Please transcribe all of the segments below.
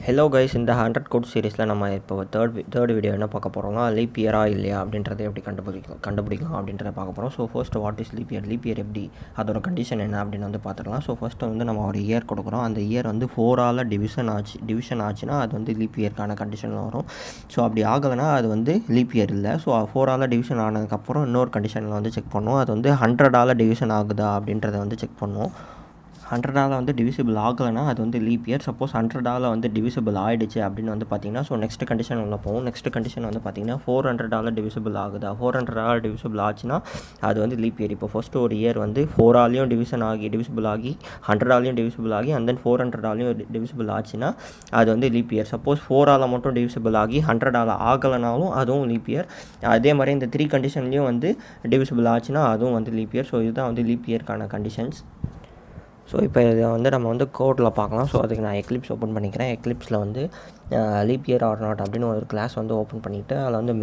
Hello guys, இந்த 100 code சீரிஸில் நம்ம இப்போ தேர்ட் வீடியோ என்ன பார்க்க போகிறோம்னா, லீப் இயரா இல்லையா அப்படின்றத எப்படி கண்டுபிடிக்கலாம் அப்படின்றத பார்க்க போகிறோம். So first what is leap year எப்படி, அதோட கண்டிஷன் என்ன அப்படின்னு வந்து பார்த்துக்கலாம். ஸோ ஃபஸ்ட்டு வந்து நம்ம ஒரு இயர் கொடுக்குறோம். அந்த இயர் வந்து 4ஆல் டிவிஷன் ஆச்சுன்னா அது வந்து லீப் இயர்க்கான கண்டிஷனில் வரும். ஸோ அப்படி ஆகலைன்னா அது வந்து லீப் இயர் இல்லை. ஸோ 4ஆல் டிவிஷன் ஆனதுக்கப்புறம் இன்னொரு கண்டிஷனில் வந்து செக் பண்ணுவோம். அது வந்து 100ஆல் டிவிஷன் ஆகுதா அப்படின்றத வந்து செக் பண்ணுவோம். 100ஆல் வந்து டிவிசிபிள் ஆகலைன்னா அது வந்து லீப் இயர். சப்போஸ் 100ஆல் வந்து டிவிசிபிள் ஆகிடுச்சு அப்படின்னு வந்து பார்த்திங்கன்னா, ஸோ நெக்ஸ்ட் கண்டிஷன் உள்ள போகும். நெக்ஸ்ட் கண்டிஷன் வந்து பார்த்திங்கன்னா 400ஆல் டிவிசிபிள் ஆகுதா, 400ஆல் டிவிசிபிள் ஆச்சுன்னா அது வந்து லீப் இயர். இப்போ ஃபஸ்ட்டு ஒரு இயர் வந்து 4ஆலையும் டிவிசிபிள் ஆகி 100ஆலையும் டிவிசிபிள் ஆகி அண்ட் தென் 400ஆலையும் டிவிசிபிள் ஆச்சுன்னா அது வந்து லீப் இயர். சப்போஸ் 4ஆல் மட்டும் டிவிசிபிள் ஆகி 100ஆல் ஆகலைனாலும் அதுவும் லீப் இயர். அதே மாதிரி இந்த 3 கண்டிஷன்லேயும் வந்து டிவிசிபிள் ஆச்சுன்னா அதுவும் வந்து லீப் இயர். ஸோ இதுதான் வந்து லீப் இயர்க்கான கண்டிஷன்ஸ். ஸோ இப்போ இதை வந்து நம்ம வந்து கோடில் பார்க்கலாம். ஸோ அதுக்கு நான் எக்லிப்ஸ் ஓப்பன் பண்ணிக்கிறேன். எக்லிப்ஸில் வந்து லீப் இயர் ஆர் நாட் அப்படின்னு ஒரு கிளாஸ் வந்து ஓப்பன் பண்ணிவிட்டு அதில் வந்து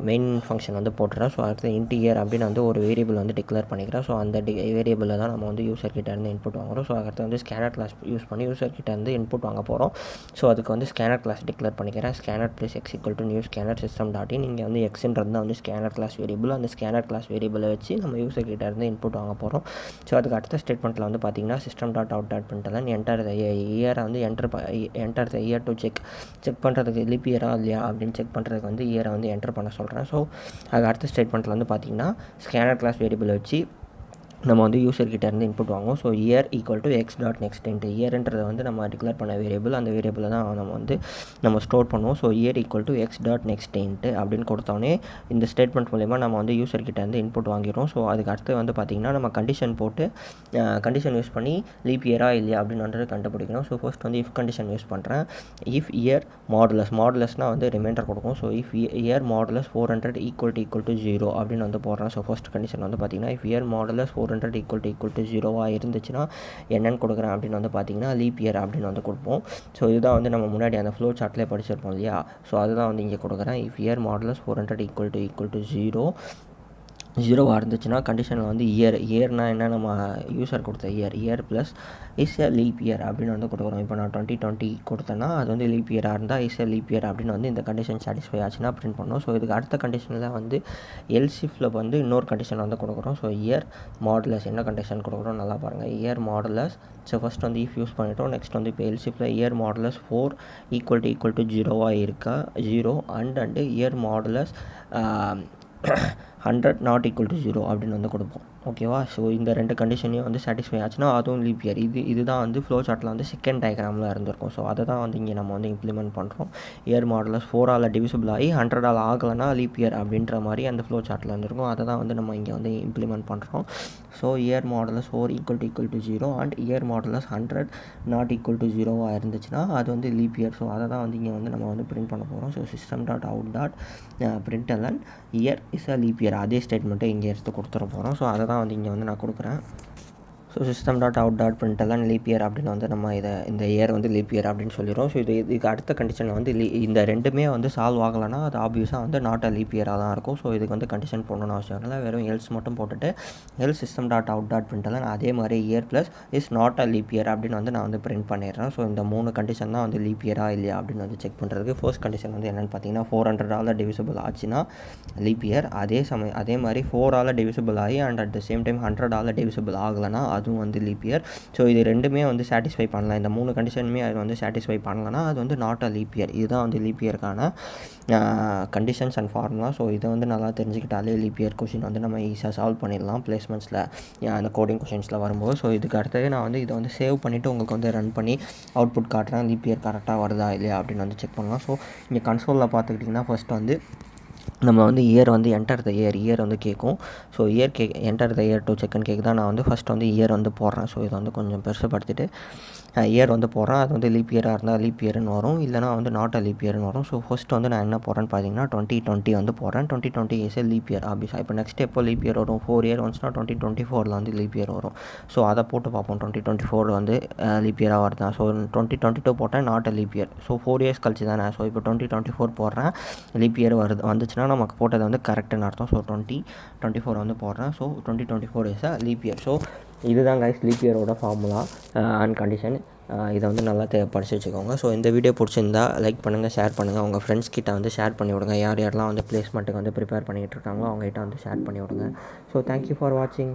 மெயின் ஃபங்க்ஷன் வந்து போட்டுறேன். ஸோ அடுத்து இன்டியர் அப்படின்னு வந்து ஒரு வேரியபிள் வந்து டிக்ளேர் பண்ணிக்கிறேன். ஸோ அந்த வேரியபிளில் தான் நம்ம வந்து யூசர்கிட்டேருந்து இன்புட் வாங்குகிறோம். ஸோ அடுத்து வந்து ஸ்கேனர் கிளாஸ் யூஸ் பண்ணி யூசர்கிட்டேருந்து இன்புட் வாங்க போகிறோம். ஸோ அதுக்கு வந்து ஸ்கேனர் கிளாஸ் டிக்ளேர் பண்ணிக்கிறேன். Scanner plus X equal to new scanner system dot in. இங்கே வந்து எக்ஸ்ன்றது வந்து ஸ்கேனர் கிளாஸ் வேரியபிள். அந்த ஸ்கேனர் கிளாஸ் வேரியபிளை வச்சு நம்ம யூசர்கிட்டேருந்து இன்புட் வாங்க போகிறோம். ஸோ அதுக்கு அடுத்த ஸ்டேட்மெண்ட்டில் வந்து பார்த்திங்கன்னா சிஸ்டம் டாட் அவுட் டாட் பண்ணிட்டேன் என்டர் த இயரை வந்து enter the year to check பண்ணுறதுக்கு லீப் இயரா இல்லையா அப்படின்னு செக் பண்ணுறதுக்கு வந்து இயரை வந்து என்டர் பண்ண சொல்கிறேன். ஸோ அது அடுத்த ஸ்டேட்மெண்ட்டில் வந்து பார்த்திங்கன்னா ஸ்கேனர் கிளாஸ் வேரியபிளை வச்சு நம்ம வந்து யூசர்கிட்டேருந்து இன்புட் வாங்குவோம். So year equal to x dot next int இயர்ன்றதை வந்து நம்ம டிக்ளேர் பண்ண வேரியபிள். அந்த வேரியபிளை தான் நம்ம ஸ்டோர் பண்ணுவோம். So year equal to x dot next into அப்படின்னு கொடுத்தோன்னே இந்த ஸ்டேட்மெண்ட் மூலிமா நம்ம வந்து யூசர்கிட்டேருந்து இன்புட் வாங்கிடுவோம். ஸோ அதுக்கு அடுத்து வந்து பார்த்திங்கன்னா நம்ம கண்டிஷன் போட்டு கண்டிஷன் யூஸ் பண்ணி லீப் இயரா இல்லையா அப்படின்னு கண்டுபிடிக்கணும். ஸோ ஃபர்ஸ்ட் வந்து இஃப் கண்டிஷன் யூஸ் பண்ணுறேன். இஃப் இயர் மாடுலஸ்னால் வந்து ரிமைண்டர் கொடுக்கும். So if year modulus 400 equal to 0 அப்படின்னு வந்து போடுறேன். ஸோ ஃபர்ஸ்ட் கண்டிஷன் வந்து பார்த்திங்கன்னா if year modulus 400 equal to 0 இருந்துச்சுன்னா என்னன்னு கொடுக்குறேன் அப்படின்னு வந்து பார்த்திங்கன்னா லீப் இயர் அப்படின்னு வந்து கொடுப்போம். ஸோ இதுதான் வந்து நம்ம முன்னாடி அந்த ஃப்ளோ சார்ட்லேயே படிச்சிருப்போம் இல்லையா. ஸோ அதுதான் வந்து இங்கே கொடுக்குறேன். If year modulus 400 equal to 0 இருந்துச்சுன்னா கண்டிஷனில் வந்து இயர்னால் என்ன, நம்ம யூசர் கொடுத்த year plus is a leap year அப்படின்னு வந்து கொடுக்குறோம். இப்போ நான் 2020 கொடுத்தேன்னா அது வந்து லீப் இயராக இருந்தால் இஸ் எ லீப் இயர் அப்படின்னு வந்து இந்த கண்டிஷன் சாட்டிஸ்ஃபை ஆச்சுன்னா பிரிண்ட் பண்ணோம். ஸோ இதுக்கு அடுத்த கண்டிஷனில் வந்து எல்சிஃபில் வந்து இன்னொரு கண்டிஷன் வந்து கொடுக்குறோம். ஸோ இயர் மாடுலஸ் என்ன கண்டிஷன் கொடுக்குறோம் நல்லா பாருங்கள். இயர் மாடுலஸ் ஸோ ஃபஸ்ட் வந்து இஃப் யூஸ் பண்ணிட்டோம். நெக்ஸ்ட் வந்து இப்போ எல்சிஃபில் இயர் மாடுலஸ் 4 ஈக்குவல் டு 0 இருக்கா 0 and year modulus 100 not equal to 0 அப்படின்னு வந்து கொடுப்போம். ஓகேவா. ஸோ இந்த ரெண்டு கண்டிஷனையும் வந்து சாட்டிஸ்ஃபை ஆச்சுன்னா அதுவும் லீப் இயர். இதுதான் வந்து ஃப்ளோ சார்ட்டில் வந்து செகண்ட் டயக்ராமில் இருந்திருக்கும். ஸோ அதை தான் வந்து இங்கே நம்ம வந்து இம்ப்ளிமெண்ட் பண்ணுறோம். இயர் மாடுலஸ் 4ஆல் டிவிசிபிள் ஆகி 100ஆல் ஆகலைன்னா லீப் இயர் அப்படின்ற மாதிரி அந்த ஃப்ளோ சார்ட்டில் இருந்திருக்கும். அதை தான் வந்து நம்ம இங்கே வந்து இம்ப்ளிமெண்ட் பண்ணுறோம். So year modulus 4 equal to 0 and year modulus 100 not equal to 0 இருந்துச்சுன்னா அது வந்து லீப் இயர். ஸோ அதை தான் வந்து இங்கே வந்து நம்ம வந்து பிரிண்ட் பண்ண போகிறோம். So system dot out dot println year is a leap year. அதே ஸ்டேட்மெண்ட்டை இங்கே எடுத்து கொடுத்துட போகிறோம். ஸோ அதை தான் வந்து இங்கே வந்து நான் கொடுக்குறேன். So system dot out dot println leap year அப்படின்னு வந்து நம்ம இந்த இயர் வந்து லீப் இயர் அப்படின்னு சொல்லிடுறோம். ஸோ இதுக்கு அடுத்த கண்டிஷனில் வந்து இந்த ரெண்டுமே வந்து சால்வ் ஆகலைன்னா அது ஆப்வியஸாக வந்து நாட் அ லீப் இயராக தான் இருக்கும். ஸோ இதுக்கு வந்து கண்டிஷன் போடணும்னு அவசியம் இல்லை. வெறும் எல்ஸ் மட்டும் போட்டுட்டு else system dot out dot println அதே மாதிரி year plus is not a leap year அப்படின்னு வந்து நான் வந்து பிரிண்ட் பண்ணிடுறேன். ஸோ இந்த 3 கண்டிஷன் தான் வந்து லீப் இயரா இல்லையா அப்படின்னு வந்து செக் பண்ணுறதுக்கு. ஃபர்ஸ்ட் கண்டிஷன் வந்து என்னென்னு பார்த்தீங்கன்னா 400ஆல் டிவிசிபிள் ஆச்சுன்னா லீப் இயர். அதே மாதிரி 4ஆல் டிவிசிபிள் ஆகி and at the same time 100ஆல் டிவிசிபிள் ஆகலைன்னா அதுவும் வந்து லீப் இயர். ஸோ இது ரெண்டுமே வந்து சாட்டிஸ்ஃபை பண்ணலாம். இந்த 3 கண்டிஷனுமே அது வந்து சாட்டிஸ்ஃபை பண்ணலன்னா அது வந்து நாட் அ லீப் இயர். இதுதான் வந்து லீப் இயருக்கான கண்டிஷன்ஸ் அண்ட் ஃபார்முலா. ஸோ இதை வந்து நல்லா தெரிஞ்சுக்கிட்டாலே லீப் இயர் கொஷின் வந்து நம்ம ஈஸியாக சால்வ் பண்ணிடலாம் பிளேஸ்மெண்ட்ஸில் அந்த கோடிங் கொஷின்ஸில் வரும்போது. ஸோ இதுக்கு அடுத்தது நான் வந்து இதை வந்து சேவ் பண்ணிவிட்டு உங்களுக்கு வந்து ரன் பண்ணி அவுட்புட் காட்டுறேன். லீப் இயர் கரெக்டாக வருதா இல்லையா அப்படின்னு வந்து செக் பண்ணலாம். ஸோ இங்கே கன்சோலில் பார்த்துக்கிட்டிங்கன்னா ஃபஸ்ட்டு வந்து நம்ம வந்து இயர் வந்து என்டர் த இயர் வந்து கேட்கும். So enter the year to செக்னு கேட்குதா. நான் வந்து ஃபஸ்ட் வந்து இயர் வந்து போடுறேன். ஸோ இதை வந்து கொஞ்சம் பெருசுப்படுத்திட்டு இயர் வந்து போடுறேன். அது வந்து லீப் இயராக இருந்தால் லீப் இயர்னு வரும், இல்லைனா வந்து நாட் அ லீப் இயர்னு வரும். ஸோ ஃபஸ்ட் வந்து நான் என்ன போடுறேன்னு பார்த்தீங்கன்னா 2020 வந்து போடுறேன். 2020 இஸ் எ லீப் இயர் ஆப்வியஸாக. இப்போ நெக்ஸ்ட் எப்போ லீப் இயர் வரும், 4 இயர் வந்துச்சுன்னா 2024 வந்து லீப் இயர் வரும். ஸோ அதை போட்டு பார்ப்போம் 2024 வந்து லீப் இயராக வருதா. ஸோ 2022 போட்டேன் not a leap year. So 4 years கழிச்சு தானே. ஸோ இப்போ 2024 போடுறேன் லீப் இயர் வந்துச்சுன்னா நமக்கு போட்டது வந்து கரெக்டுன்னு அர்த்தம். ஸோ 2024 வந்து போடுறேன். So 2024 is a leap year. So இதுதான் கைஸ் லீப் இயரோட ஃபார்முலா அண்ட் கண்டிஷன். இதை வந்து நல்லா படித்து வச்சுக்கோங்க. ஸோ இந்த வீடியோ பிடிச்சிருந்தா லைக் பண்ணுங்கள், ஷேர் பண்ணுங்கள். உங்கள் ஃப்ரெண்ட்ஸ் கிட்ட வந்து ஷேர் பண்ணி விடுங்க. யார் யாரெல்லாம் வந்து பிளேஸ்மெண்ட்டுக்கு வந்து ப்ரிப்பேர் பண்ணிகிட்டு இருக்காங்களோ அவங்ககிட்ட வந்து ஷேர் பண்ணி விடுங்க. ஸோ தேங்க்யூ ஃபார் வாட்சிங்.